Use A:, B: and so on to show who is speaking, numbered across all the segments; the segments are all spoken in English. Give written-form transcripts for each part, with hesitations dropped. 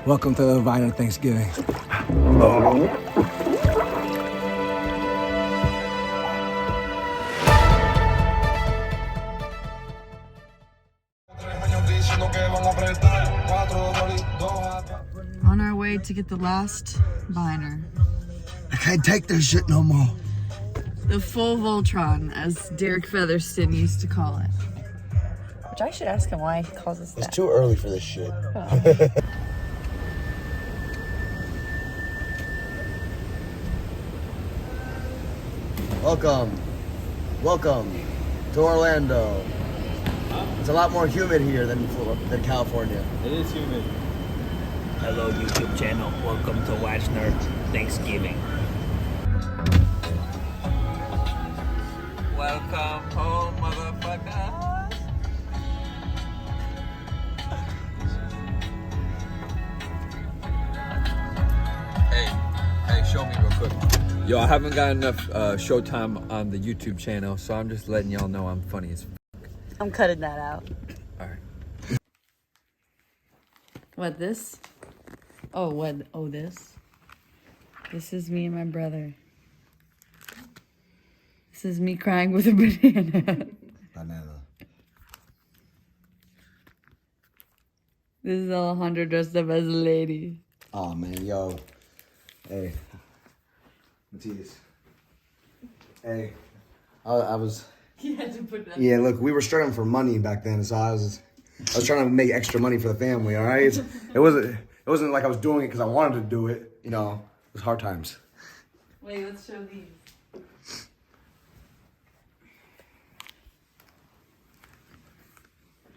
A: Welcome to Viner Thanksgiving.
B: On our way to get the last Viner.
A: I can't take this shit no more.
B: The full Voltron, as Derek Featherston used to call it. Which I should ask him why he calls us that.
A: It's too early for this shit.
B: Oh.
A: Welcome to Orlando. It's a lot more humid here than California.
C: It is humid.
D: Hello YouTube channel, welcome to Wachner Thanksgiving. Welcome home, motherfuckers.
C: Hey, show me real quick. Yo, I haven't got enough showtime on the YouTube channel, so I'm just letting y'all know I'm funny as
B: I'm cutting that out.
C: Alright.
B: What, this? Oh, what? Oh, this? This is me and my brother. This is me crying with a banana. This is Alejandro dressed up as a lady.
A: Oh man, yo. Hey. Matthias. Hey. I was...
B: He had to put that.
A: Yeah, look, we were struggling for money back then, so I was trying to make extra money for the family, all right? It wasn't like I was doing it because I wanted to do it, you know. It was hard times.
B: Wait, let's show these.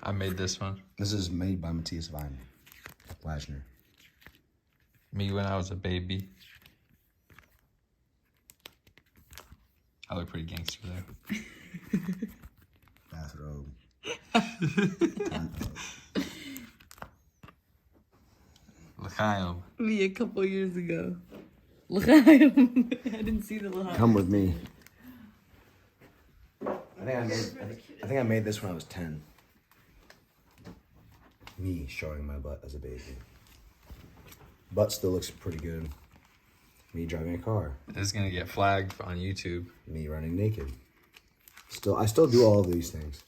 C: I made this one.
A: This is made by Matthias Wachner.
C: Me when I was a baby. I look pretty gangster there.
A: Bathrobe.
C: L'chaim.
B: Me a couple years ago. L'chaim. I didn't see the l'chaim.
A: Come with me. I think I made this when I was 10. Me showing my butt as a baby. Butt still looks pretty good. Me driving a car.
C: This is gonna get flagged on YouTube.
A: Me running naked. I still do all of these things.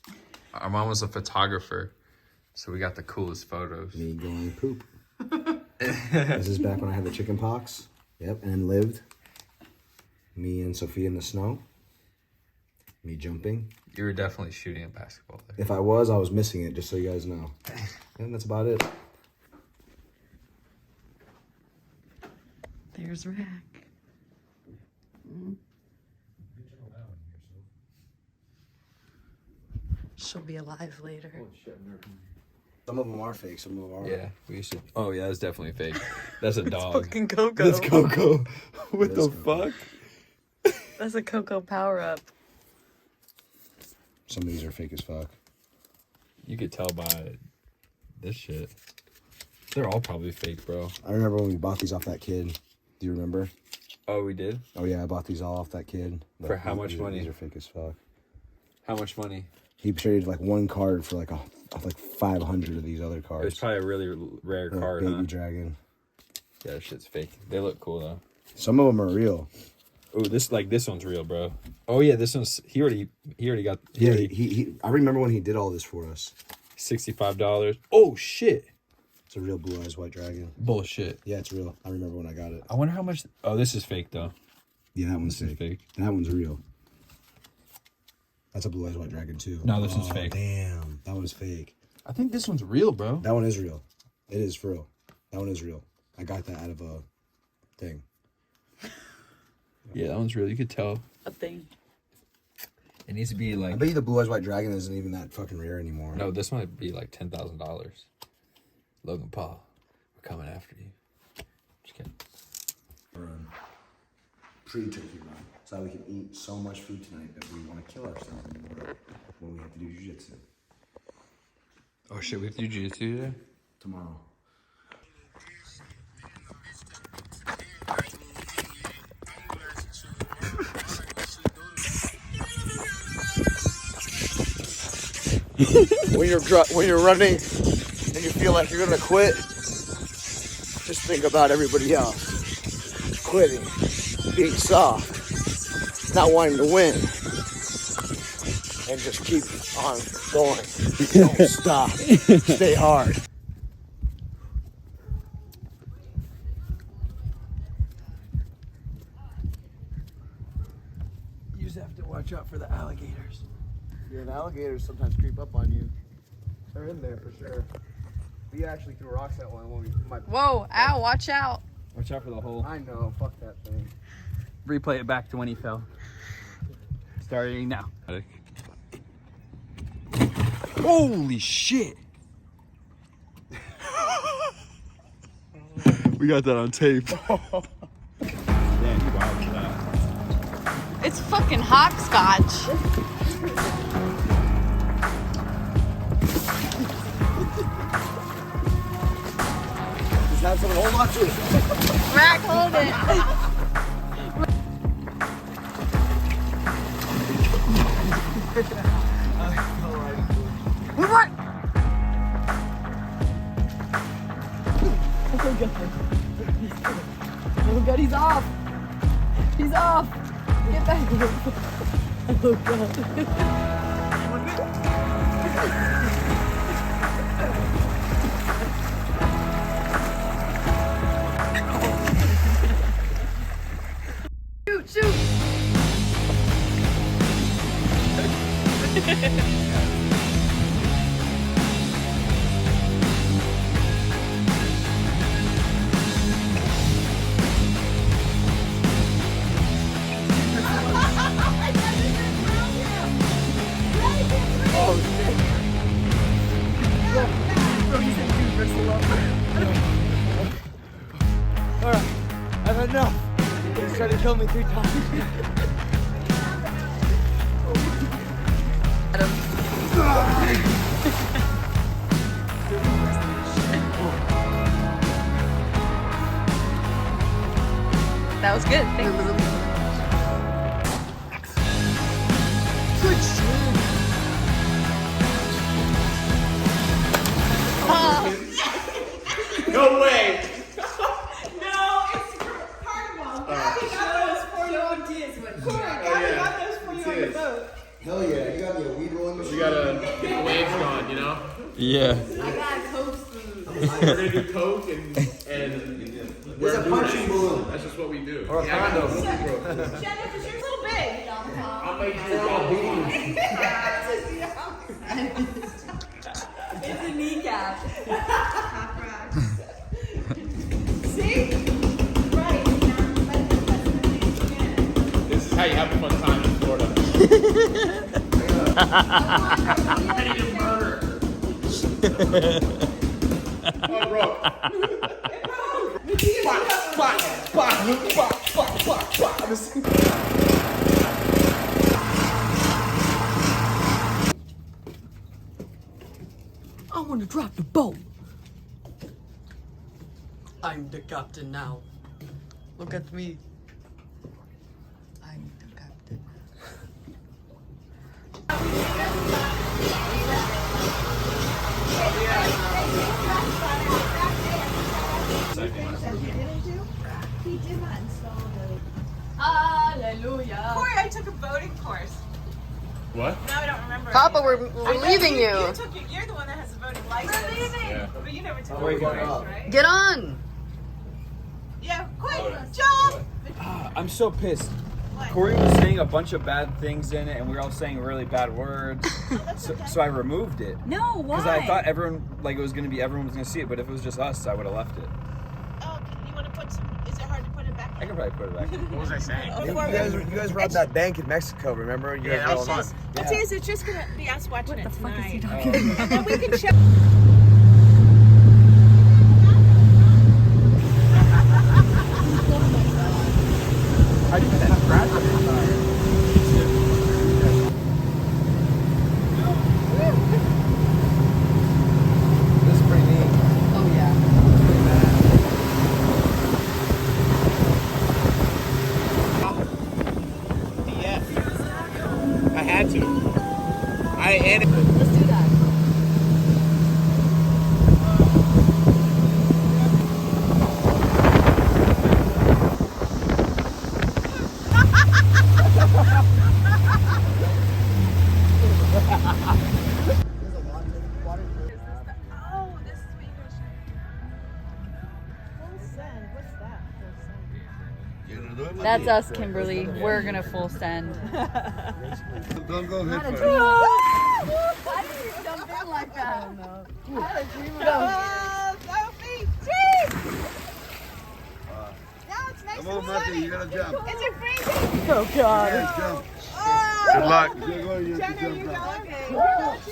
C: Our mom was a photographer, so we got the coolest photos.
A: Me going poop. This is back when I had the chicken pox. Yep, and lived. Me and Sophia in the snow. Me jumping.
C: You were definitely shooting a basketball there.
A: If I was missing it, just so you guys know. And that's about it.
B: There's Rack. She'll be alive later.
A: Some of them are fake, some of them are.
C: Yeah, we should. Oh yeah, that's definitely fake. That's a dog.
B: Fucking Coco.
C: That's Coco. What the fuck?
B: That's a Coco power-up.
A: Some of these are fake as fuck.
C: You could tell by this shit. They're all probably fake, bro.
A: I remember when we bought these off that kid. Do you remember?
C: Oh, we did?
A: Oh yeah, I bought these all off that kid.
C: For how much money?
A: These are fake as fuck.
C: How much money?
A: He traded like one card for like 500 of these other cards.
C: It was probably a really rare card,
A: Baby
C: huh?
A: Dragon.
C: Yeah, that shit's fake. They look cool though.
A: Some of them are real.
C: Oh, this one's real, bro. Oh yeah, this one's he already got.
A: I remember when he did all this for us.
C: $65. Oh shit!
A: It's a real Blue Eyes White Dragon.
C: Bullshit.
A: Yeah, it's real. I remember when I got it.
C: I wonder how much. Oh, this is fake though.
A: Yeah, that one's
C: This is
A: fake.
C: fake.
A: That one's real. That's a Blue Eyes White Dragon too.
C: No, this one's fake.
A: Damn, that one's fake.
C: I think this one's real, bro.
A: That one is real. It is for real. That one is real. I got that out of a thing.
C: Yeah, that one's real. You could tell.
B: A thing.
C: It needs to be
A: I
C: like.
A: bet you the Blue Eyes White Dragon isn't even that fucking rare anymore.
C: No, this might be like $10,000. Logan Paul, we're coming after you. Just kidding.
A: Run. Pre-turkey run. So that we can eat so much food tonight that we want to kill ourselves anymore when we have to do jiu-jitsu.
C: Oh shit, we have to do jiu-jitsu today?
A: Tomorrow. when you're running and you feel like you're gonna quit, Just think about everybody else quitting, being soft, not wanting to win, and just keep on going. Don't stop. Stay hard.
C: You just have to watch out for the alligators.
A: Yeah, the alligators sometimes creep up on you. They're in there for sure. We actually threw rocks at one when we might.
B: Whoa, ow, watch out.
C: Watch out for the hole.
A: I know, fuck that thing.
D: Replay it back to when he fell. Starting now.
C: Holy shit! We got that on tape.
B: It's fucking hopscotch.
A: Just have someone hold on to it.
B: Rack, hold it. What? Oh god, he's off. He's off. Get back. Oh god. Shoot, shoot.
A: Alright, I've had enough. He's trying to kill me 3 times.
B: That was good. Thank you. Good shit.
E: No way!
F: No, it's carnival. I got those for you on Disney. Corey, I got those for you on the boat.
A: Hell yeah, you got me a weed rolling machine.
E: We gotta get the waves going, you know?
C: Yeah.
F: I got Coke food.
E: We're gonna do coke and
A: There's a punching balloon.
E: that's just what we do.
A: Or a condom.
F: Jenna, because you're a little big.
E: I'll make sure
F: It's a kneecap. See? Right.
E: this is how you have a fun time in Florida. Ready to murder. Oh, bro.
G: I want to drop the boat. I'm the captain now. Look at me. I'm the captain.
F: He did not install the.
B: Hallelujah.
F: Corey, I took a boating course.
E: What?
F: No, I don't remember.
B: Papa, we're
F: I know
B: leaving you.
F: You're the one that has a voting license. We're leaving.
E: Yeah.
F: But you never took
A: Corey,
F: a
A: get
F: course,
A: up.
F: right?
B: Get on.
F: Yeah, quick, jump!
D: I'm so pissed.
F: What?
D: Corey was saying a bunch of bad things in it, and we were all saying really bad words. So I removed it.
F: No, why?
D: Because I thought everyone, like it was gonna be everyone was gonna see it, but if it was just us, I would have left it.
F: Oh, you want to put some? Is it hard to put it back?
D: I could probably put it back.
E: What was I saying?
A: You guys robbed that bank in Mexico, remember? You guys
F: It's
A: were all
F: just,
A: nuts.
F: it is. It's just gonna be us watching it tonight.
D: Oh.
F: And then we can show.
D: I did that scratch on your tire.
A: This is pretty neat.
B: Oh yeah.
E: I had to.
B: Let's do that.
F: Oh, this is what you guys should. Full send. What's that? Full send.
B: That's us, Kimberly. We're gonna full send.
A: Don't go ahead first.
B: Why did you jump in like that?
F: Sophie! Jeez! Now it's nice
A: Come
F: and
A: on, Matthew,
F: sunny.
A: you gotta jump.
F: Is it freezing?
B: Oh God.
A: Yeah, jump.
F: Good
A: luck. You have
F: Jenna,
A: to
F: you
A: jump now.
F: going?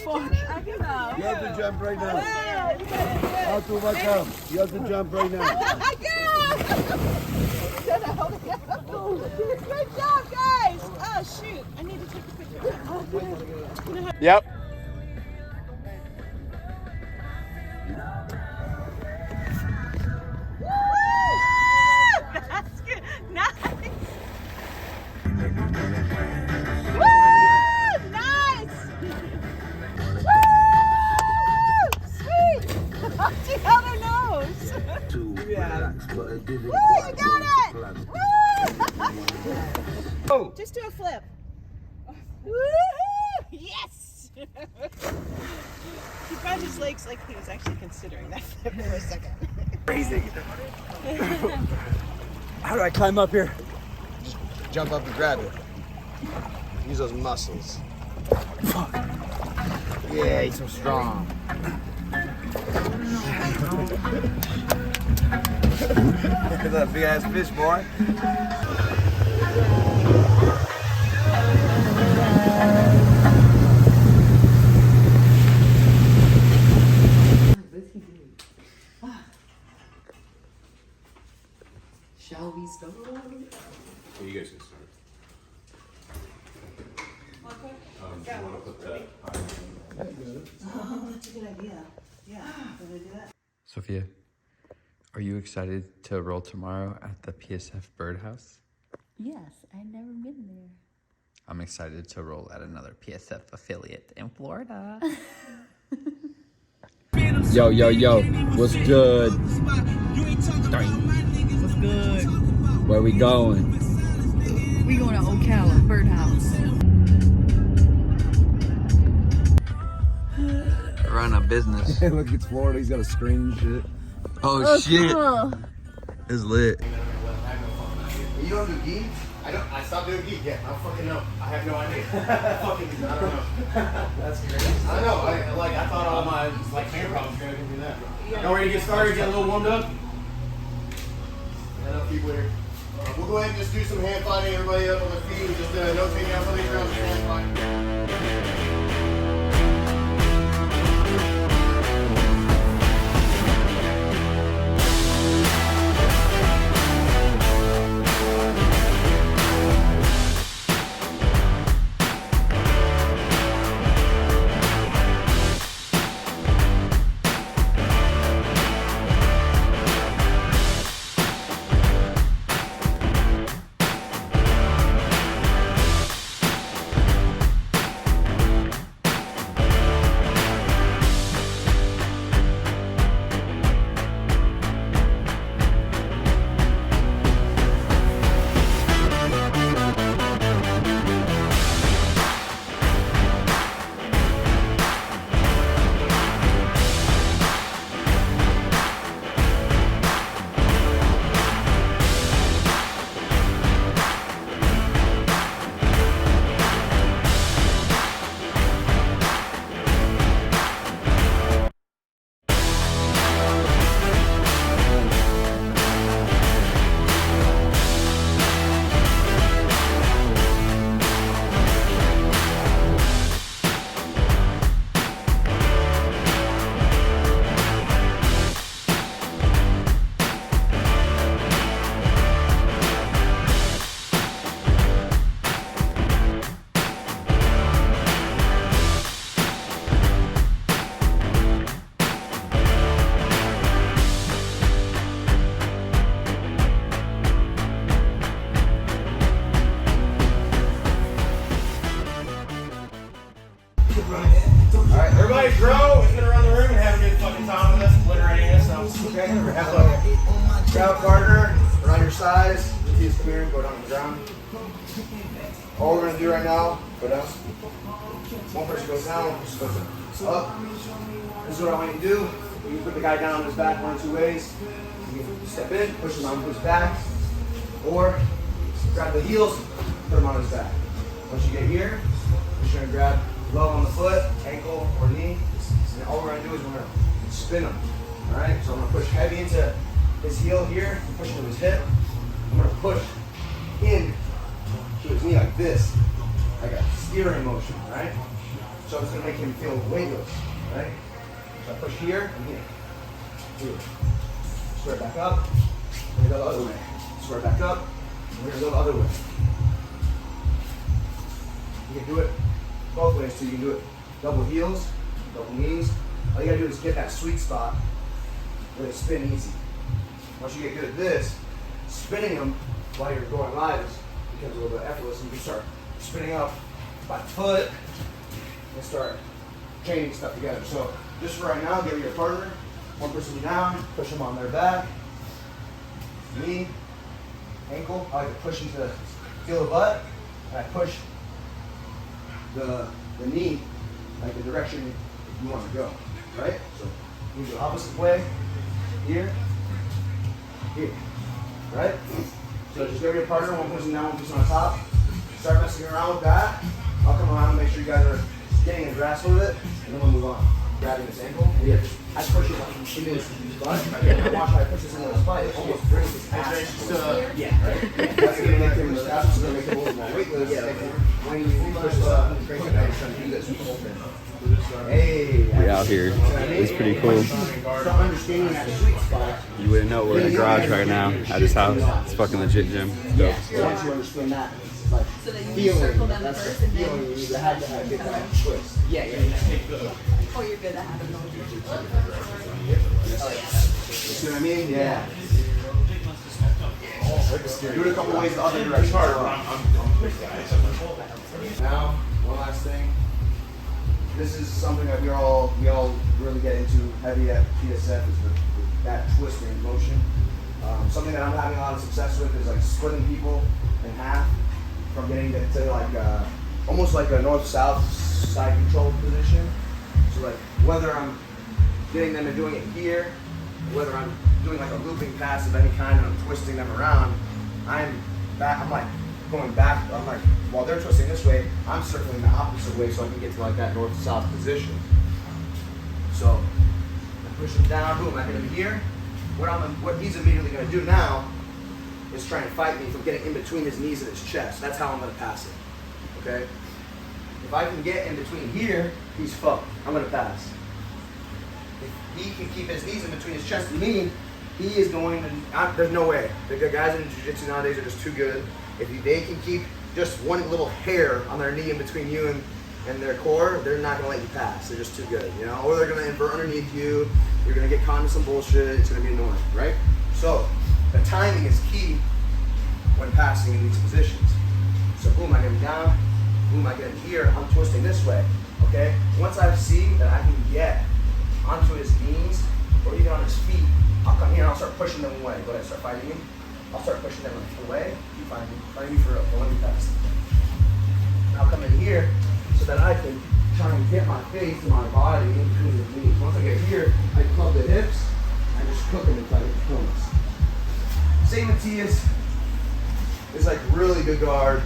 F: Fuck. I can go.
A: You have to jump right now.
F: Wow, you got it.
A: How to overcome? You have to jump right now.
F: Jenna, hold it. Good job, guys. Oh, shoot. I need to take a picture.
E: Yep.
F: That's good. Nice. Woo! Nice. Woo! Sweet. See how their nose. Woo! You got it. Woo! Just do a flip. Woo-hoo! Yes. He grabbed his legs like he was actually considering that flip for a second.
C: How do I climb up here?
A: Jump up and grab it. Use those muscles.
C: Fuck.
A: Yeah, he's so strong. Look at that big ass fish, boy.
G: Shall we start?
E: You guys can start. Do you want to put that?
F: Oh, that's a good idea. Yeah, can I do that?
C: Sophia, are you excited to roll tomorrow at the PSF Birdhouse?
B: Yes, I've never been there.
C: I'm excited to roll at another PSF affiliate in Florida. Yo, yo, yo, what's good?
B: What's good?
C: Where we going?
B: We going to Ocala Birdhouse.
C: Run a business.
A: Look, it's Florida. He's got a screen and shit.
C: Oh, shit.
B: Cool.
C: It's lit.
A: You don't do gi?
E: I stopped doing geek. Yeah, I don't fucking know. I have no idea. Fucking, I don't know. That's crazy. I don't know. I thought all my finger problems were gonna do that. Y'all ready to get started? Get a little warmed up. Enough people here. We'll go ahead and just do some hand fighting. Everybody up on their feet. Just no taking out somebody's ground. Just hand fighting. Alright, everybody grow. We're gonna run the room and have a good fucking time with us, obliterating us. Okay, have a crowd partner around your size. Tia's come here, go down on the ground. All we're gonna do right now, go down. One person goes down, one person goes up. This is what I want you to do. You can put the guy down on his back one of two ways. You can step in, push him on his back, or grab the heels, put him on his back. Once you get here, you're just gonna grab low on the foot, ankle, or knee, and all we're gonna do is we're gonna spin him. All right, so I'm gonna push heavy into his heel here, push into his hip. I'm gonna push in to his knee like this, like a steering motion, right? So it's gonna make him feel weightless, right? So I push here and here. Here. Square back up, and we go the other way. Square back up, and we're gonna go the other way. You can do it both ways too. You can do it double heels, double knees. All you gotta do is get that sweet spot where they spin easy. Once you get good at this, spinning them while you're going live becomes a little bit effortless, and you can start spinning up by foot and start chaining stuff together. So just for right now, give me your partner. One person down, push them on their back, knee, ankle. I like to push into the heel of the butt, and I push the knee like the direction you want to go, right? So move the opposite way, here, right? So just grab your partner, one person down, one person on top. Start messing around with that. I'll come around and make sure you guys are getting a grasp of it, and then we'll move on. Grabbing this ankle, and yeah, I push it like into his butt. Watch how I push this into his butt, it almost brings his ass. Yeah, right? That's gonna make him, that's gonna make him a little more weightless. Yeah, when you push this up, I'm trying to do this with open. Hey,
H: We out here. It's pretty cool.
E: Start understanding that sweet spot.
H: You wouldn't know we're in the garage right now at his house. It's fucking legit gym.
E: Yeah, so once you understand that, like
B: So then you
E: feeling,
B: circle them
E: that's
B: first
E: the
B: and then
E: feeling you need to have that twist. Yeah.
B: oh, you're good at having those.
E: See what I mean? Yeah. Do it a couple ways the other direction. Now, one last thing. This is something that we all really get into heavy at PSF is that twisting motion. Something that I'm having a lot of success with is like splitting people in half from getting to like almost like a north-south side control position. So like whether I'm getting them and doing it here, whether I'm doing like a looping pass of any kind and I'm twisting them around, I'm like going back, I'm like, while they're twisting this way, I'm circling the opposite way so I can get to like that north-south position. So I push him down, boom, I hit him here. What he's immediately gonna do now is try and fight me from getting in between his knees and his chest. That's how I'm gonna pass it, okay? If I can get in between here, he's fucked. I'm gonna pass. If he can keep his knees in between his chest and me, he is going to, there's no way. The guys in Jiu-Jitsu nowadays are just too good. If they can keep just one little hair on their knee in between you and their core, they're not gonna let you pass. They're just too good, you know? Or they're gonna invert underneath you, you're gonna get caught in some bullshit, it's gonna be annoying, right? So, the timing is key when passing in these positions. So boom, I get him down, boom, I get him here, I'm twisting this way, okay? Once I see that I can get onto his knees, or even on his feet, I'll come here and I'll start pushing them away. Go ahead, start fighting me. I'll start pushing them away. Keep fighting me for real. Don't let me pass. And I'll come in here so that I can try and get my face and my body in between the knees. Once I get here, I club the hips. I just cook them until I get the corners. Same with Tia's. It's like really good guard.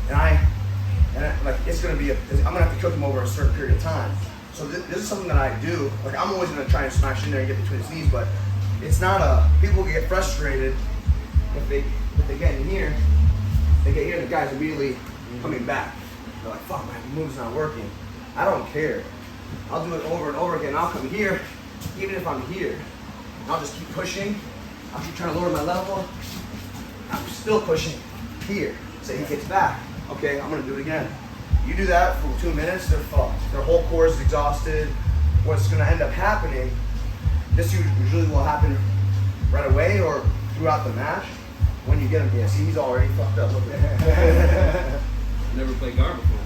E: And like it's gonna be I'm gonna have to cook him over a certain period of time. So this is something that I do. Like I'm always gonna try and smash in there and get between his knees, but it's not people get frustrated if they get in here, they get here and the guy's immediately coming back. They're like, fuck man, the move's not working. I don't care. I'll do it over and over again. I'll come here, even if I'm here. I'll just keep pushing. I'll keep trying to lower my level. I'm still pushing here. So he gets back. Okay, I'm gonna do it again. You do that for 2 minutes, they're fucked. Their whole core is exhausted. What's gonna end up happening, this usually will happen right away or throughout the match. When you get him, yeah, see, he's already fucked up. Look at that.
C: Never played guard before.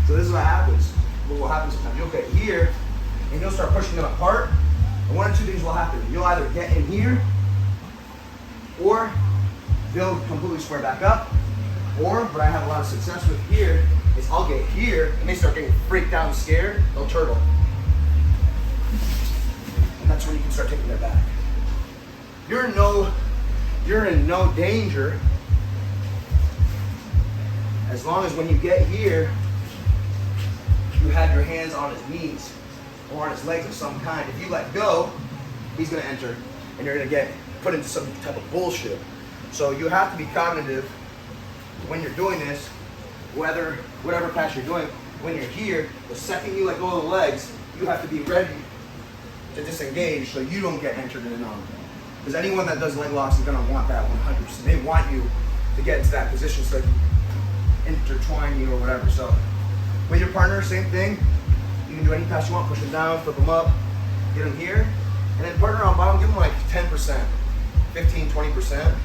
E: So this is what happens. What will happen sometimes, you'll get here, and you'll start pushing them apart, and one or two things will happen. You'll either get in here, or they'll completely square back up. Or what I have a lot of success with here is I'll get here and they start getting freaked out and scared, they'll turtle. And that's when you can start taking their back. You're in no danger as long as when you get here, you have your hands on his knees or on his legs of some kind. If you let go, he's gonna enter and you're gonna get put into some type of bullshit. So you have to be cognitive when you're doing this, whatever pass you're doing. When you're here, the second you let go of the legs, you have to be ready to disengage so you don't get entered in an arm. Because anyone that does leg locks is gonna want that 100%. They want you to get into that position so they can intertwine you or whatever. So with your partner, same thing. You can do any pass you want, push them down, flip them up, get them here. And then partner on bottom, give them like 10%, 15, 20%,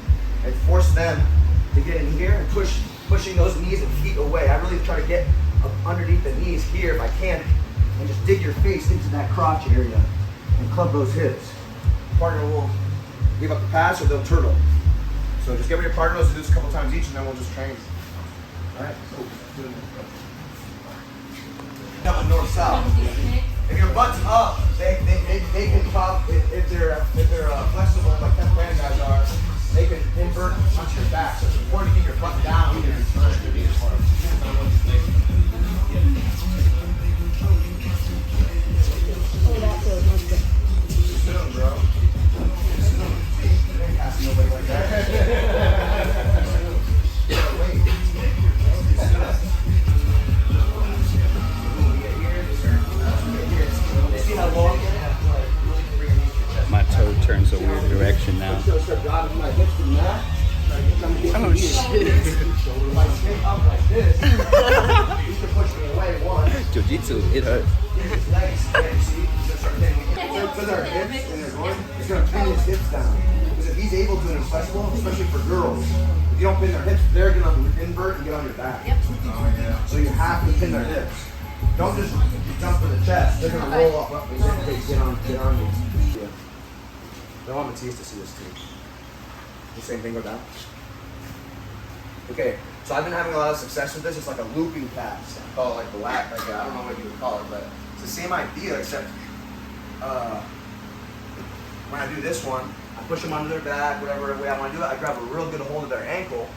E: and force them to get in here and pushing those knees and feet away. I really try to get up underneath the knees here if I can, and just dig your face into that crotch area and club those hips. Partner will give up the pass or they'll turtle. So just get with your partner, let's do this a couple times each and then we'll just train. All right, so up north-south. If your butt's up, they can pop, if they're flexible like 10 plan guys are, they can invert onto your back. So it's important to keep your butt down here and push your knees hard.
F: Oh, that feels much good.
E: Soon, bro. Soon. You ain't passing nobody like that. Yeah, wait. See how long?
H: My toe turns a weird direction now.
B: Oh shit.
H: Jiu-Jitsu, it hurts.
E: So their hips and their groin, it's going to pin his hips down. Because if he's able to and flexible, especially for girls, if you don't pin their hips, they're going to invert and get on your back. Yep. So you have to pin their hips. Don't just jump for the chest. They're going to roll up and get on you. Yeah. Don't want Matisse to see this too. The same thing with that. Okay, so I've been having a lot of success with this. It's like a looping pass. I call it like the lat, like I don't know what you would call it, but it's the same idea except when I do this one, I push them under their back, whatever way I want to do it. I grab a real good hold of their ankle.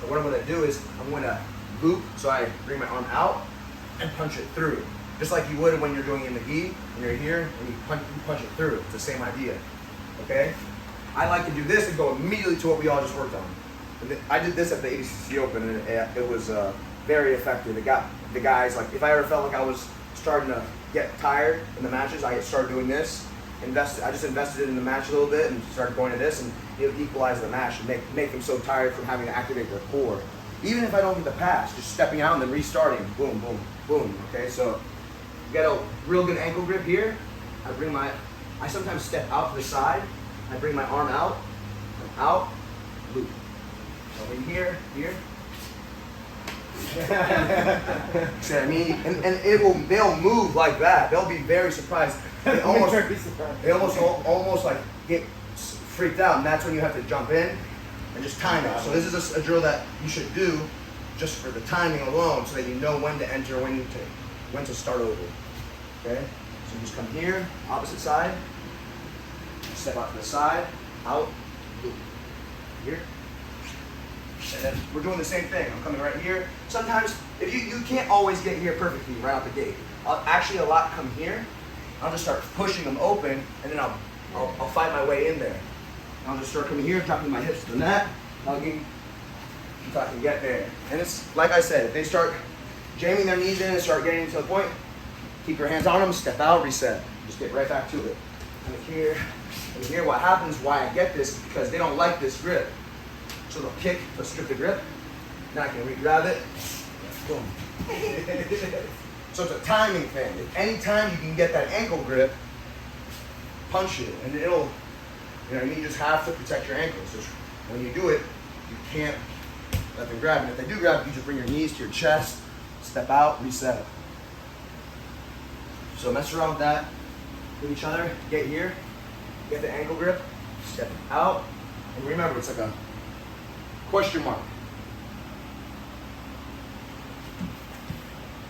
E: But what I'm going to do is I'm going to loop, so I bring my arm out and punch it through. Just like you would when you're doing it in the gi, and you're here, and you punch it through. It's the same idea, okay? I like to do this and go immediately to what we all just worked on. I did this at the ADCC Open, and it was very effective. It got the guys, like, if I ever felt like I was starting to get tired in the matches, I started doing this. I just invested in the match a little bit and started going to this, and it would equalize the match and make them so tired from having to activate their core. Even if I don't get the pass, just stepping out and then restarting, boom, boom, boom, okay? So you get a real good ankle grip here. I sometimes step out to the side. I bring my arm out, loop. So in here. See what I mean? And they'll move like that. They'll be very surprised. They almost like get freaked out, and that's when you have to jump in and just time it. So this is a drill that you should do just for the timing alone, so that you know when to enter, when to start over. Okay? So you just come here, opposite side, step out to the side, out, loop. Here. And then we're doing the same thing. I'm coming right here. Sometimes, if you can't always get here perfectly right out the gate. I'll actually a lot come here. I'll just start pushing them open, and then I'll fight my way in there. I'll just start coming here, dropping my hips to the mat, hugging, until I can get there. And it's, like I said, if they start jamming their knees in and start getting to the point, keep your hands on them, step out, reset. Just get right back to it. And here what happens, why I get this, is because they don't like this grip. So they'll kick, they'll strip the grip, now I can re-grab it, boom. So it's a timing thing. Anytime you can get that ankle grip, punch it, and it'll, you just have to protect your ankles. So when you do it, you can't let them grab. And if they do grab, you just bring your knees to your chest, step out, reset. So mess around with that with each other, get here, get the ankle grip, step out, and remember it's like a Question mark.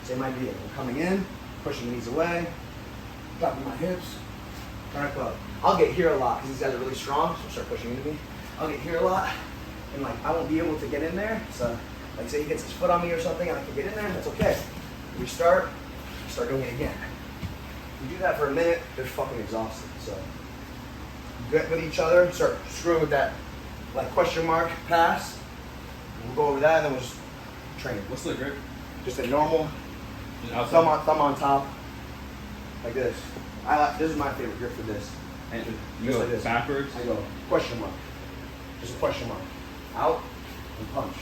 E: Same idea. I'm coming in, pushing the knees away, dropping my hips, trying to club. I'll get here a lot because these guys are really strong, so start pushing into me. I'll get here a lot, and like I won't be able to get in there. So, like say he gets his foot on me or something, and I can get in there. That's okay. We start doing it again. You do that for a minute, they're fucking exhausted. So, get with each other, start screwing with that like question mark pass. We'll go over that, and then we'll just train it.
H: What's the grip?
E: Just a normal thumb on top, like this. This is my favorite grip for this.
H: And you
E: Just
H: go
E: like this.
H: backwards?
E: I go question mark. Just a question mark. Out and punch.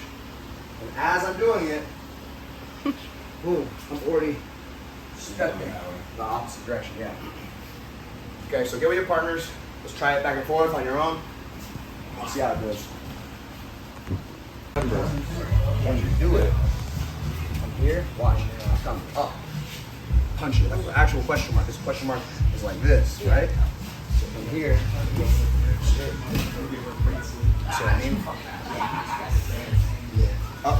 E: And as I'm doing it, boom, I'm already stepping the opposite direction, yeah. Okay, so get with your partners. Let's try it back and forth on your own. Let's see how it goes. Remember, when you do it, from here, watch, come up, punch it. That's the actual question mark. This question mark is like this, right? So from here, so I mean, up,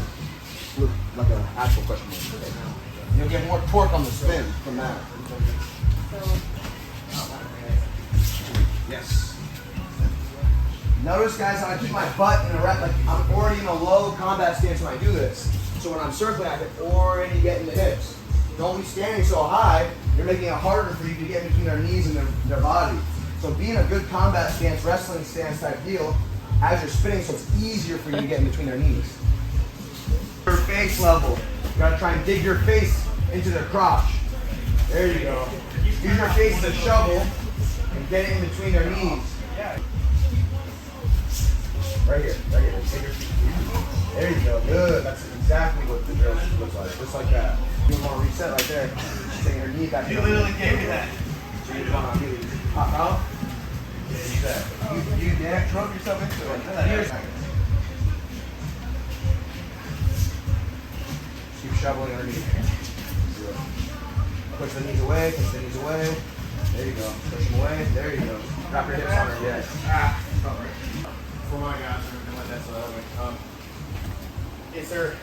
E: look, like an actual question mark. You'll get more torque on the spin from that. Yes. Notice, guys, how I keep my butt in a right, like I'm already in a low combat stance when I do this. So when I'm circling, I can already get in the hips. Don't be standing so high, you're making it harder for you to get between their knees and their body. So be in a good combat stance, wrestling stance type deal as you're spinning, so it's easier for you to get in between their knees. Your face level. You gotta try and dig your face into their crotch. There you go. Use your face as a shovel and get it in between their knees. Right here, right here. Take your feet. There you go. Good. That's exactly what the drill looks like. Just like that. You want to reset right there. Taking your knee back. You literally gave me that. So you want to really pop out. Reset. You drug yourself into it. Here's keep shoveling underneath. Push the knees away. Push the knees away. There you go. Push them away. There you go. Drop your hips on her. Yes.
I: For my guys or anything like that, so is there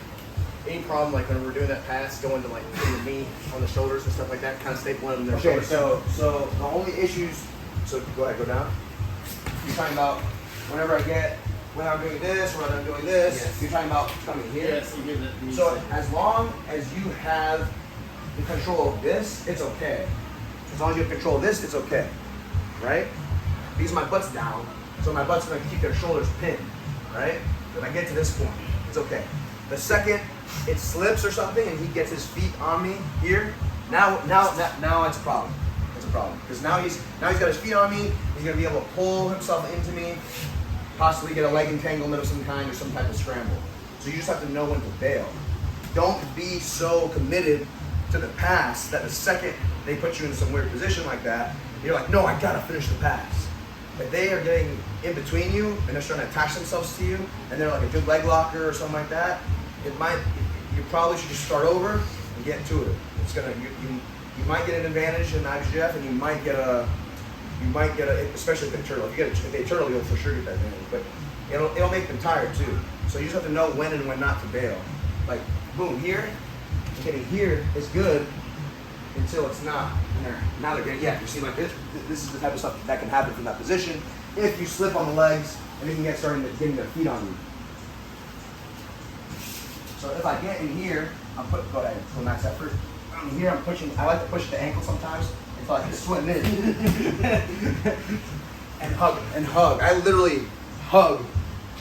I: any problem like when we're doing that pass, going to like putting the knee on the shoulders and stuff like that, kind of stapling their
E: Okay,
I: shoulders?
E: so the only issues, so go ahead, go down. You're talking about whenever when I'm doing this, when I'm doing this,
I: Yes.
E: you're talking about coming here.
I: Yes, you give it.
E: So as long as you have the control of this, it's okay. As long as you have control of this, it's okay, right? Because my butt's down, so my butt's gonna keep their shoulders pinned, right? When I get to this point, it's okay. The second it slips or something and he gets his feet on me here, now it's a problem. It's a problem because now he's got his feet on me. He's gonna be able to pull himself into me, possibly get a leg entanglement of some kind or some type of scramble. So you just have to know when to bail. Don't be so committed to the pass that the second they put you in some weird position like that, you're like, no, I gotta finish the pass. If they are getting in between you and they're trying to attach themselves to you and they're like a good leg locker or something like that, you probably should just start over and get to it. It's gonna you might get an advantage in IBJJF and you might get a especially if they turtle. If they turtle, you'll for sure get that advantage. But it'll make them tired too. So you just have to know when and when not to bail. Like boom here, getting here is good until it's not. Now they're getting, you see like this is the type of stuff that can happen from that position if you slip on the legs and they can get starting to getting their feet on you. So if I get in here, go ahead, go max that first. In here I'm pushing, I like to push the ankle sometimes until I can swim in. and hug. I literally hug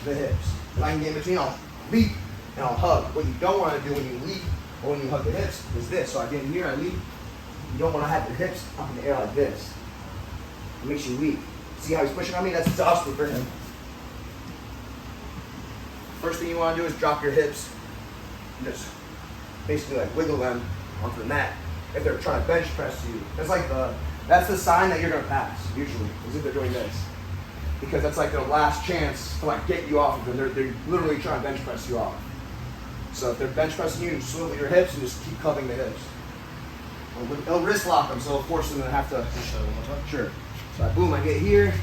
E: the hips. If I can get in between, I'll leap and I'll hug. What you don't want to do when you leap or when you hug the hips is this. So I get in here, I leap. You don't want to have the hips up in the air like this. It makes you weak. See how he's pushing on me? That's exhausting for him. First thing you want to do is drop your hips and just basically like wiggle them onto the mat. If they're trying to bench press you, that's the sign that you're gonna pass. Usually, is if they're doing this, because that's like their last chance to like get you off of them. They're literally trying to bench press you off. So if they're bench pressing you, swivel your hips and just keep clubbing the hips. It'll wrist lock them, so it'll force them to have to. Sure. So boom, I get here,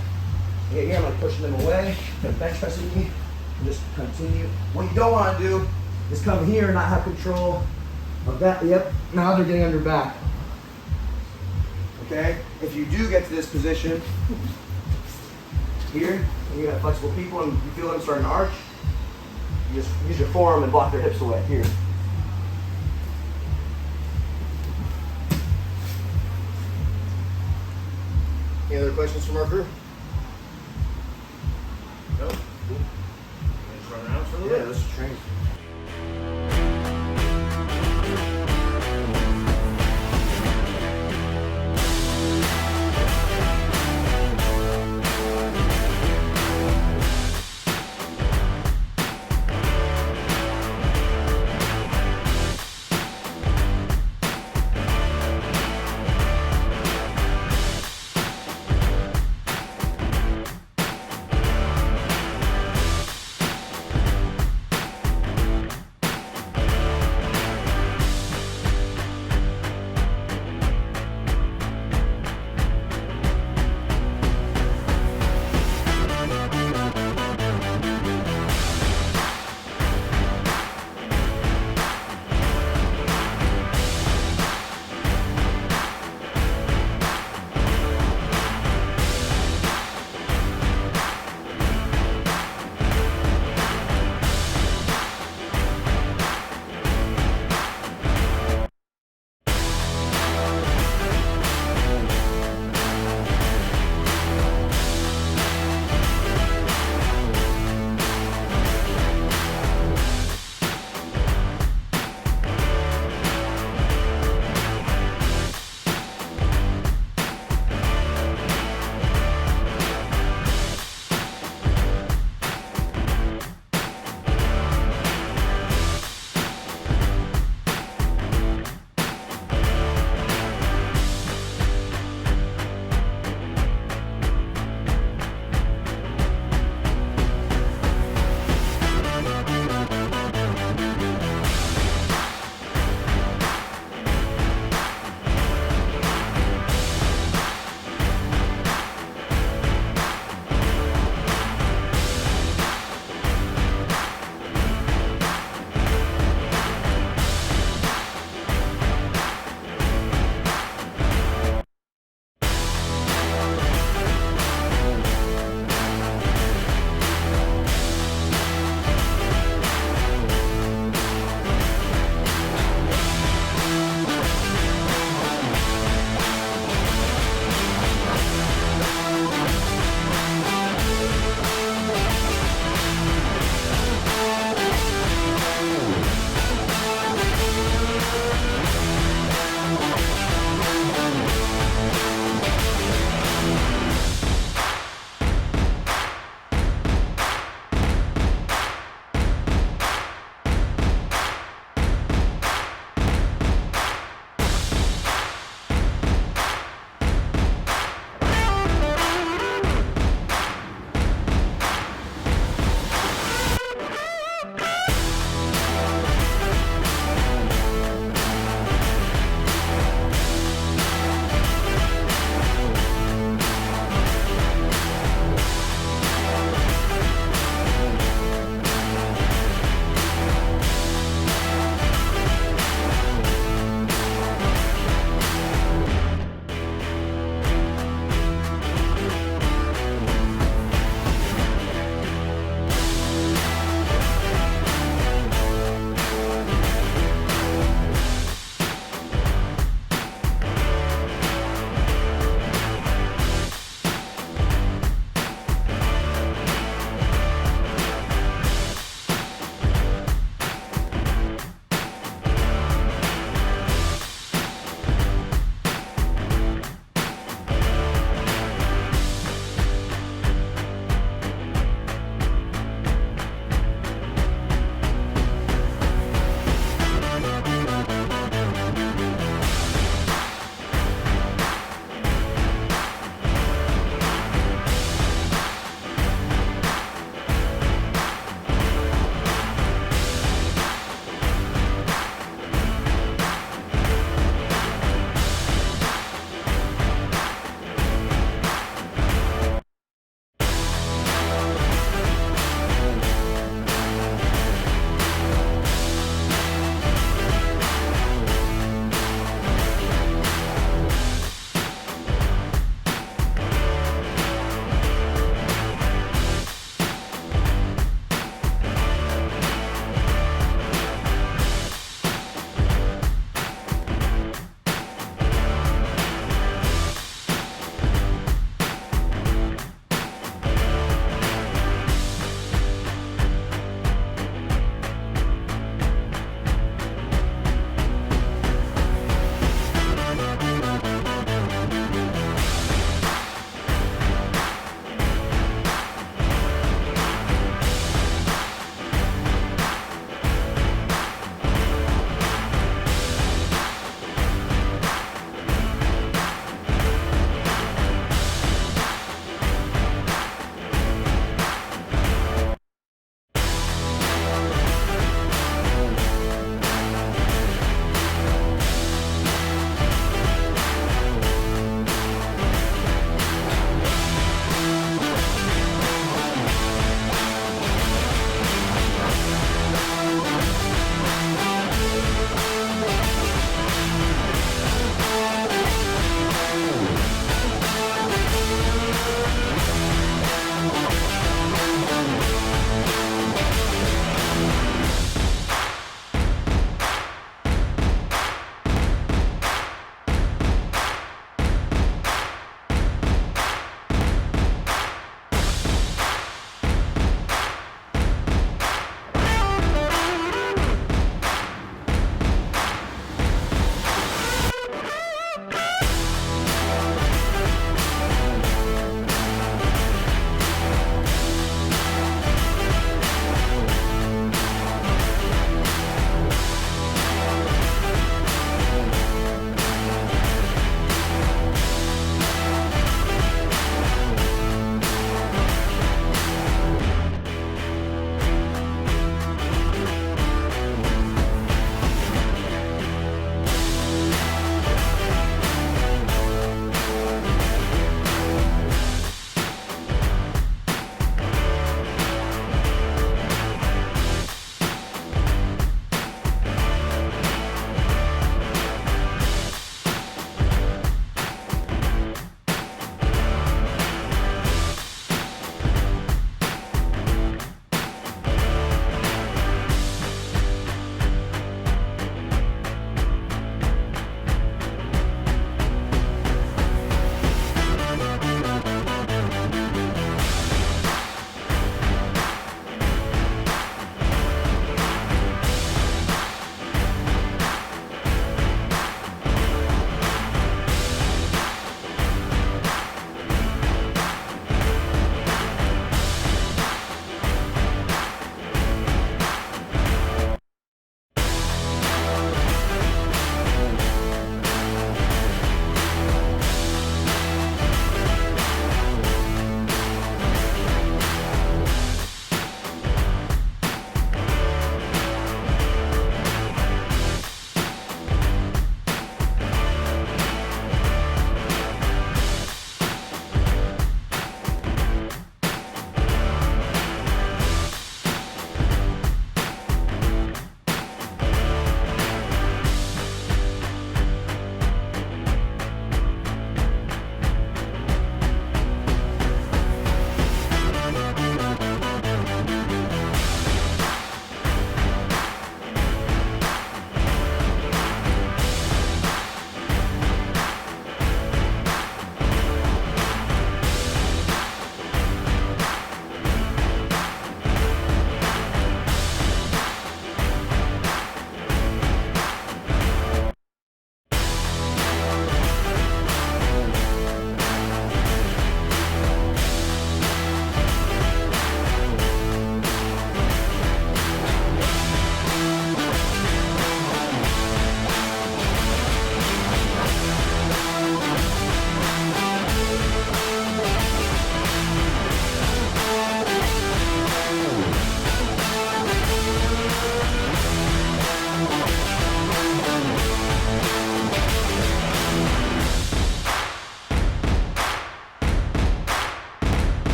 E: I'm like pushing them away. They're bench pressing me. Just continue. What you don't want to do is come here and not have control of that. Yep, now they're getting on your back. Okay? If you do get to this position, here, and you got flexible people and you feel them starting to arch, you just use your forearm and block their hips away. Here. Any other questions from our crew? No? Cool. Just run around for a little bit? Yeah, let's train.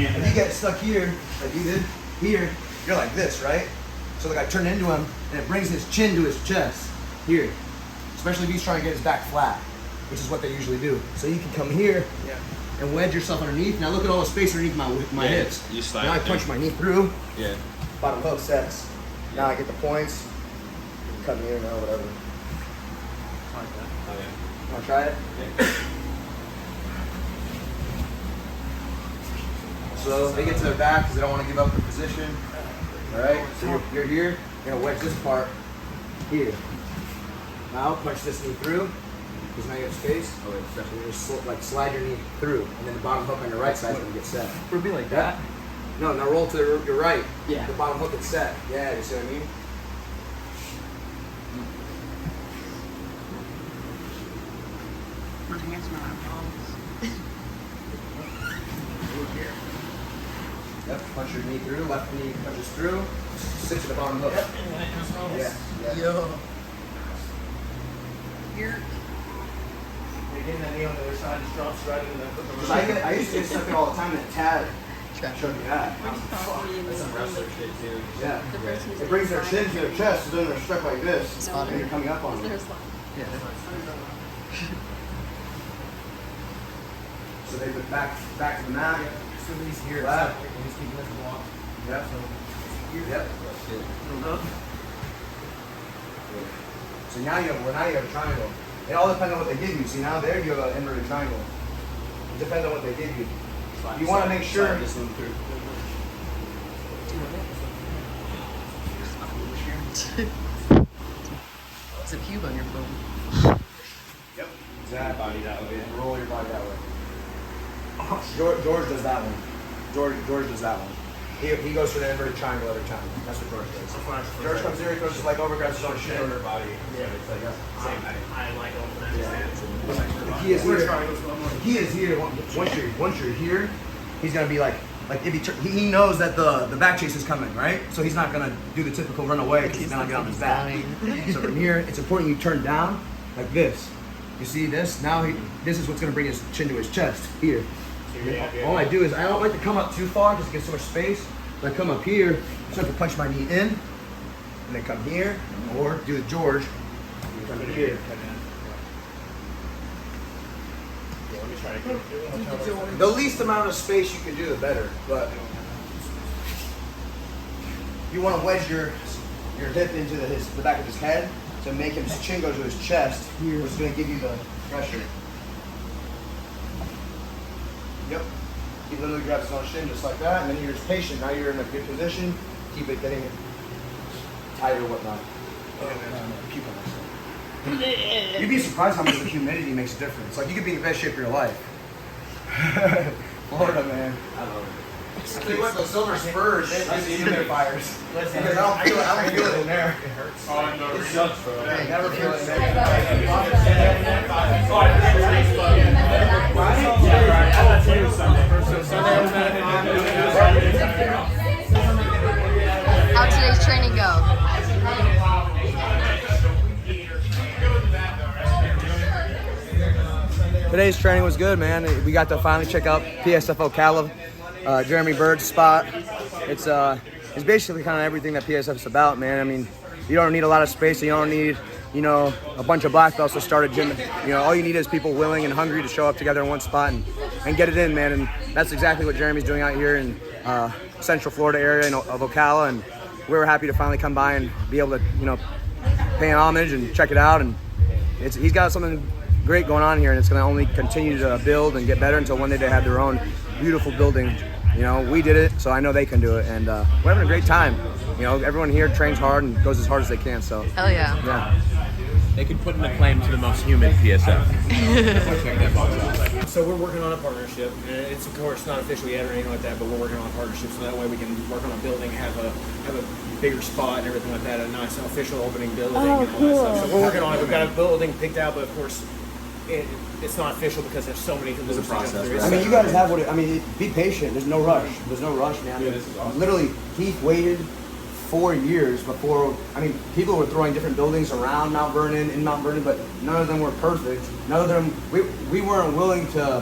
E: If you get stuck here, like you did, here, you're like this, right? So like I turn into him, and it brings his chin to his chest, here. Especially if he's trying to get his back flat, which is what they usually do. So you can come here and wedge yourself underneath. Now look at all the space underneath my hips.
C: You slide
E: now I punch my knee through.
C: Yeah.
E: Bottom hook sets. Now I get the points. You can cut me here now, whatever.
C: Oh, yeah.
E: Wanna try it?
C: Yeah.
E: So they get to their back because they don't want to give up the position. All right, so you're here. You're gonna wedge this part here. Now punch this knee through because now you have space. So you just like slide your knee through, and then the bottom hook on your right side is gonna get set.
D: Would it be like that?
E: No, now roll to your right.
D: Yeah.
E: The bottom hook is set. Yeah, you see what I mean?
G: My hands are not palms.
E: Yep, punch your knee through, left knee punches through, sit to the bottom hook. Yeah.
G: Yo.
I: You're getting that knee on the other side, just drops right into the hook.
E: I used to get stuck there all the time, and Tad showed me that.
C: That's some wrestler shit too.
E: Yeah. It brings their chin to their chest, so then they're stuck like this, and you're coming up on them. So they put back to the mat.
I: So he's here.
E: Wow.
I: And he's keeping this block.
E: Yep. Yep. So now you have a triangle. It all depends on what they give you. See, now there you have an inverted triangle. It depends on what they give you. You want to make sure.
C: This one through.
G: It's a cube on your phone.
E: Yep. Exactly. Body that way. Roll your body that way. George does that one. George does that one. He goes for the inverted triangle every time. That's what George does. George comes here, he goes just like over, grabs his own shit.
C: Body.
E: Yeah, it's like
C: Same thing.
I: I like all that.
E: the key is here. The key is here. Once you're here, he's gonna be like if he knows that the back chase is coming, right? So he's not gonna do the typical run away because he's gonna get on his back. So from here, it's important you turn down like this. You see this? Now this is what's gonna bring his chin to his chest here. All I do is I don't like to come up too far because it gets so much space. But I come up here, start to punch my knee in, and then come here, or do the George. And come in here. The least amount of space you can do, the better. But you want to wedge your hip into the back of his head to make his chin go to his chest, which is going to give you the pressure. Yep. He literally grabs his own shin just like that, and then you're just patient. Now you're in a good position. Keep it getting tighter, whatnot. You'd be surprised how much the humidity makes a difference. Like you could be in the best shape of your life. Florida, man. I love it. Tell you what, those silver spurs, they humidifiers. Because I don't feel it in there. It hurts. Oh, no, it sucks, bro. I never feel it in
B: How'd today's training go?
E: Today's training was good, man. We got to finally check out PSF Ocala, Jeremy Bird's spot. It's basically kind of everything that PSF's about, man. I mean, you don't need a lot of space. You don't need, a bunch of black belts to start a gym. All you need is people willing and hungry to show up together in one spot and get it in, man. And that's exactly what Jeremy's doing out here in Central Florida area of Ocala. And we were happy to finally come by and be able to, pay an homage and check it out. And he's got something great going on here, and it's going to only continue to build and get better until one day they have their own beautiful building. We did it, so I know they can do it, and we're having a great time. Everyone here trains hard and goes as hard as they can. So
B: Hell yeah.
E: yeah.
H: They could put in a claim to the most humid PSF. Check that box out.
I: So we're working on a partnership. It's of course not official yet or anything like that, but we're working on a partnership so that way we can work on a building, have a bigger spot and everything like that, a nice official opening building and all that stuff. So we're working on it. We've got a building picked out, but of course it's not official because there's so many little process.
E: I mean, you guys have be patient. There's no rush. There's no rush, man.
C: Yeah, this is awesome.
E: Literally, Keith waited 4 years before. People were throwing different buildings around Mount Vernon, in Mount Vernon, but none of them were perfect. None of them. We weren't willing to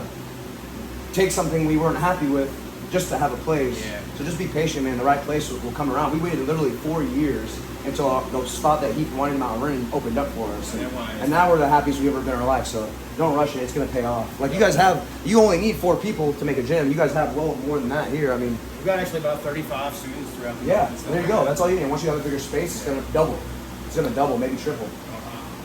E: take something we weren't happy with just to have a place.
I: Yeah.
E: So just be patient, man. The right place will come around. We waited literally 4 years until the spot that he wanted in Mount Vernon opened up for us. And now we're the happiest we've ever been in our life. So don't rush it. It's going to pay off. Like you only need 4 people to make a gym. You guys have well more than that here. I mean,
I: we've got actually about 35 students throughout the
E: month. There you go. That's all you need. And once you have a bigger space, it's going to double. It's going to double, maybe triple.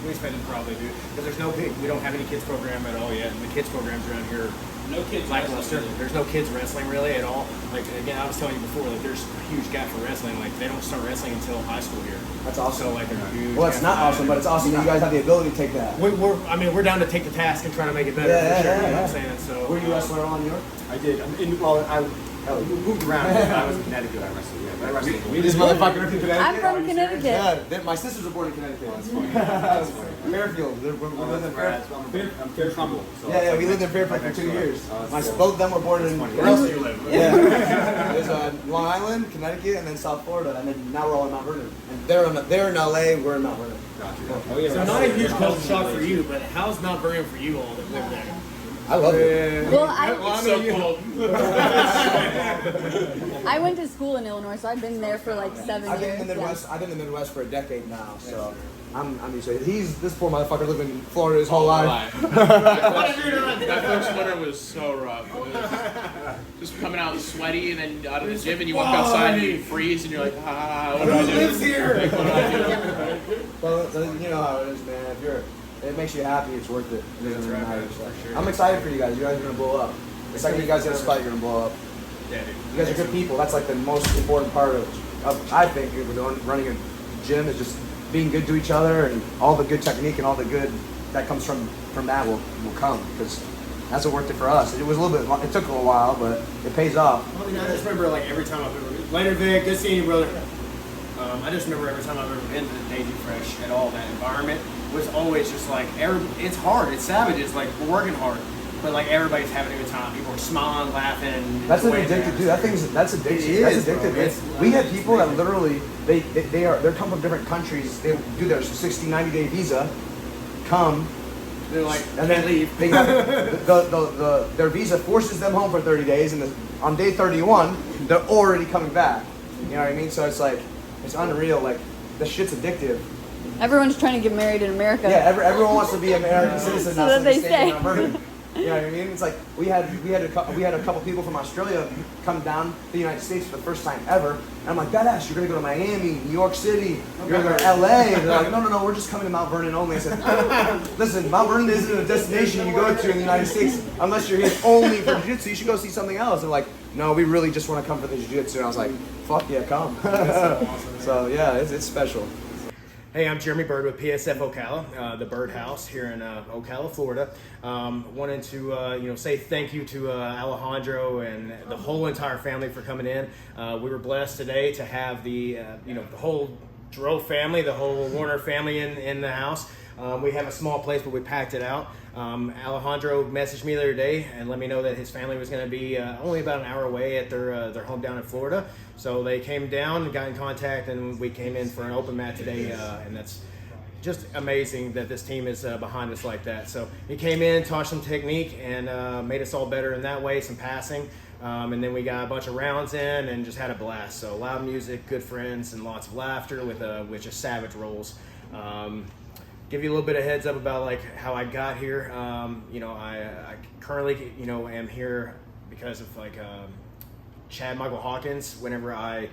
I: We expect it to probably do, because we don't have any kids program at all yet, and the kids programs around here,
H: no kids
I: lackluster. There's no kids wrestling really at all. Like again, I was telling you before, like there's a huge gap for wrestling. Like they don't start wrestling until high school here.
E: That's awesome.
I: So like there's a huge.
E: Well, it's not awesome, but it's awesome that you guys have the ability to take that.
I: We're down to take the task and try to make it better.
E: Yeah,
I: for sure,
E: yeah,
I: you know what I'm saying? So
E: were you wrestler all in New York?
D: I did. I moved around. I was in Connecticut. I wrestled. Yeah, I wrestled.
E: This motherfucker from Connecticut.
B: I'm from Connecticut.
E: Yeah, my sisters were born in Connecticut. That's funny. That's funny. Fairfield. We lived in Fairfield.
D: I'm Fairfield.
E: Yeah, we lived in Fairfield for 2 years. Both of them were born in.
I: Where else do you live?
E: Yeah. There's Long Island, Connecticut, and then South Florida, and then now we're all in Mount Vernon. And they're in LA. We're in Mount Vernon.
I: Gotcha. So not a huge culture shock for you, but how's Mount Vernon for you all that live there?
E: I love it.
B: Well, I went to school in Illinois, so I've been there for like 7 years.
E: I've been in the Midwest. I've been in the Midwest for a decade now, so I'm used to it. This poor motherfucker lived in Florida his whole life.
H: That first winter was so rough. It was just coming out sweaty and then out of the gym, and you walk outside and you freeze, and you're like, what do I do?
E: Who lives here?
H: Like, what do I do?
E: Well, you know how it is, man. It makes you happy, it's worth it. It doesn't really matter. I'm excited for you guys. You guys are gonna blow up. The second you guys get a spot, you're gonna blow up.
I: Yeah, dude.
E: You guys are good people. That's like the most important part of I think, with running a gym is just being good to each other, and all the good technique and all the good that comes from that will come, because that's what worked it for us. It was a little bit. It took a little while, but it pays off.
I: I mean, I just remember like every time I've ever later, Vic. Good seeing you, brother. I just remember every time I've ever been to the Daisy Fresh at all, that environment was always just like, it's hard, it's savage, it's like, we're working hard, but like everybody's having a good time. People are smiling, laughing.
E: That's addictive, dude. That's addictive. That's addictive. We had people that literally, they come from different countries, they do their 60, 90-day visa, come,
I: they're like,
E: and then leave. They got their visa forces them home for 30 days, and on day 31, they're already coming back. You know what I mean? So it's like, it's unreal. Like, the shit's addictive.
B: Everyone's trying to get married in America.
E: Yeah, everyone wants to be an American citizen.
B: So that they say.
E: You know what I mean? It's like we had a couple people from Australia come down to the United States for the first time ever, and I'm like, badass, you're gonna go to Miami, New York City, you're gonna go to LA. And they're like, no, we're just coming to Mount Vernon only. I said, listen, Mount Vernon isn't a destination you go to in the United States unless you're here only for jiu-jitsu. You should go see something else. They're like, no, we really just want to come for the jiu-jitsu. And I was like, fuck yeah, come. So yeah, it's special.
I: Hey, I'm Jeremy Bird with PSF Ocala, the Bird House here in Ocala, Florida. Wanted to say thank you to Alejandro and the whole entire family for coming in. We were blessed today to have the whole Dro family, the whole Warner family in the house. We have a small place, but we packed it out. Alejandro messaged me the other day and let me know that his family was going to be only about an hour away at their home down in Florida. So they came down and got in contact, and we came in for an open mat today, and that's just amazing that this team is behind us like that. So he came in, taught some technique, and made us all better in that way, some passing. And then we got a bunch of rounds in and just had a blast. So loud music, good friends, and lots of laughter with just savage rolls. Give you a little bit of heads up about like how I got here. I currently am here because of like Chad Michael Hawkins. Whenever I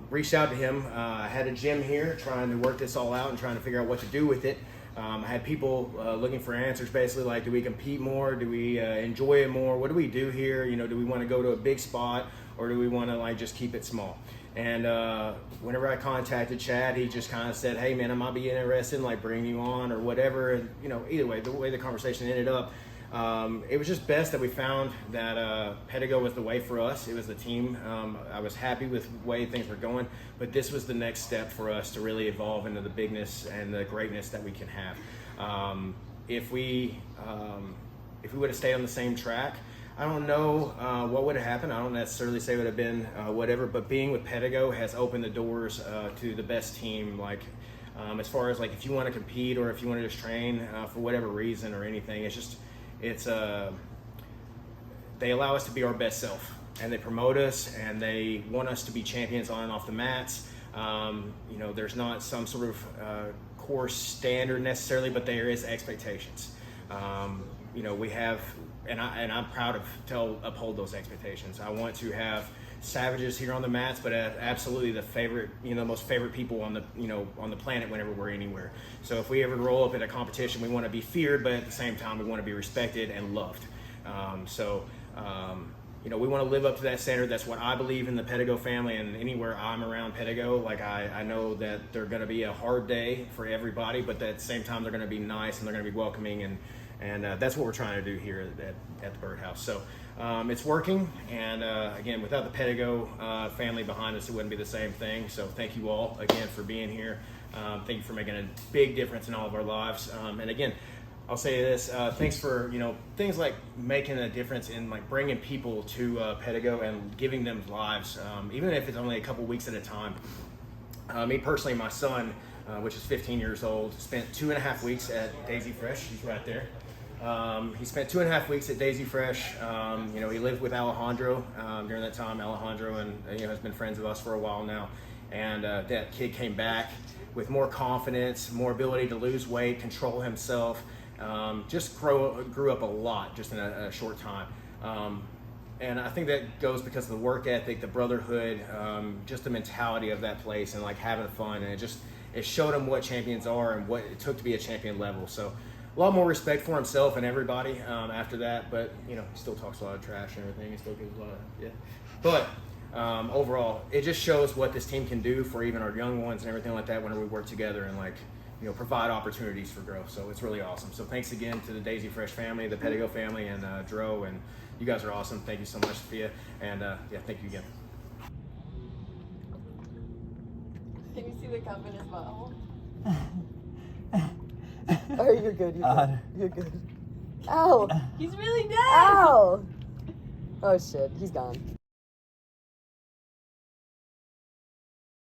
I: reached out to him, I had a gym here trying to work this all out and trying to figure out what to do with it. I had people looking for answers, basically like, do we compete more? Do we enjoy it more? What do we do here? Do we want to go to a big spot, or do we want to like just keep it small? And whenever I contacted Chad, he just kind of said, hey man, I might be interested in like bringing you on or whatever. And either way, the way the conversation ended up, it was just best that we found that Pedigo was the way for us. It was the team. I was happy with the way things were going, but this was the next step for us to really evolve into the bigness and the greatness that we can have. If we would have stayed on the same track, I don't know what would have happened. I don't necessarily say it would have been whatever, but being with Pedigo has opened the doors to the best team. Like as far as like if you want to compete or if you want to just train for whatever reason or anything, they allow us to be our best self. and they promote us, and they want us to be champions on and off the mats. You know, there's not some sort of course standard necessarily, but there is expectations. You know, we have, and I'm proud to uphold those expectations. I want to have savages here on the mats, but absolutely the favorite, you know, most favorite people on the, you know, on the planet whenever we're anywhere. So if we ever roll up at a competition, we want to be feared, but at the same time, we want to be respected and loved. You know, we want to live up to that standard. That's what I believe in the Pedigo family, and anywhere I'm around Pedigo, like I know that they're going to be a hard day for everybody, but at the same time, they're going to be nice and they're going to be welcoming, and that's what we're trying to do here at the Birdhouse. So it's working, and again, without the Pedigo family behind us, it wouldn't be the same thing. So thank you all again for being here. Thank you for making a big difference in all of our lives. And again, I'll say this, thanks for, you know, things like making a difference in like bringing people to Pedigo and giving them lives, even if it's only a couple weeks at a time. Me personally, my son, which is 15 years old, spent 2.5 weeks at Daisy Fresh. He's right there. He spent 2.5 weeks at Daisy Fresh. You know, he lived with Alejandro during that time. Alejandro, and you know, has been friends with us for a while now. And that kid came back with more confidence, more ability to lose weight, control himself. Just grew up a lot just in a short time. And I think that goes because of the work ethic, the brotherhood, just the mentality of that place, and like having fun. And it showed him what champions are and what it took to be a champion level. So a lot more respect for himself and everybody after that. But you know, he still talks a lot of trash and everything. He still gives a lot of, yeah. But overall, it just shows what this team can do for even our young ones and everything like that whenever we work together and like, you know, provide opportunities for growth. So it's really awesome. So thanks again to the Daisy Fresh family, the Pedigo family, and Dro, and you guys are awesome. Thank you so much, Sophia, and yeah, thank you again.
B: Can you see the cup in his butthole? Oh, you're good. You're good. Ow! He's really dead. Ow! Oh shit, he's gone.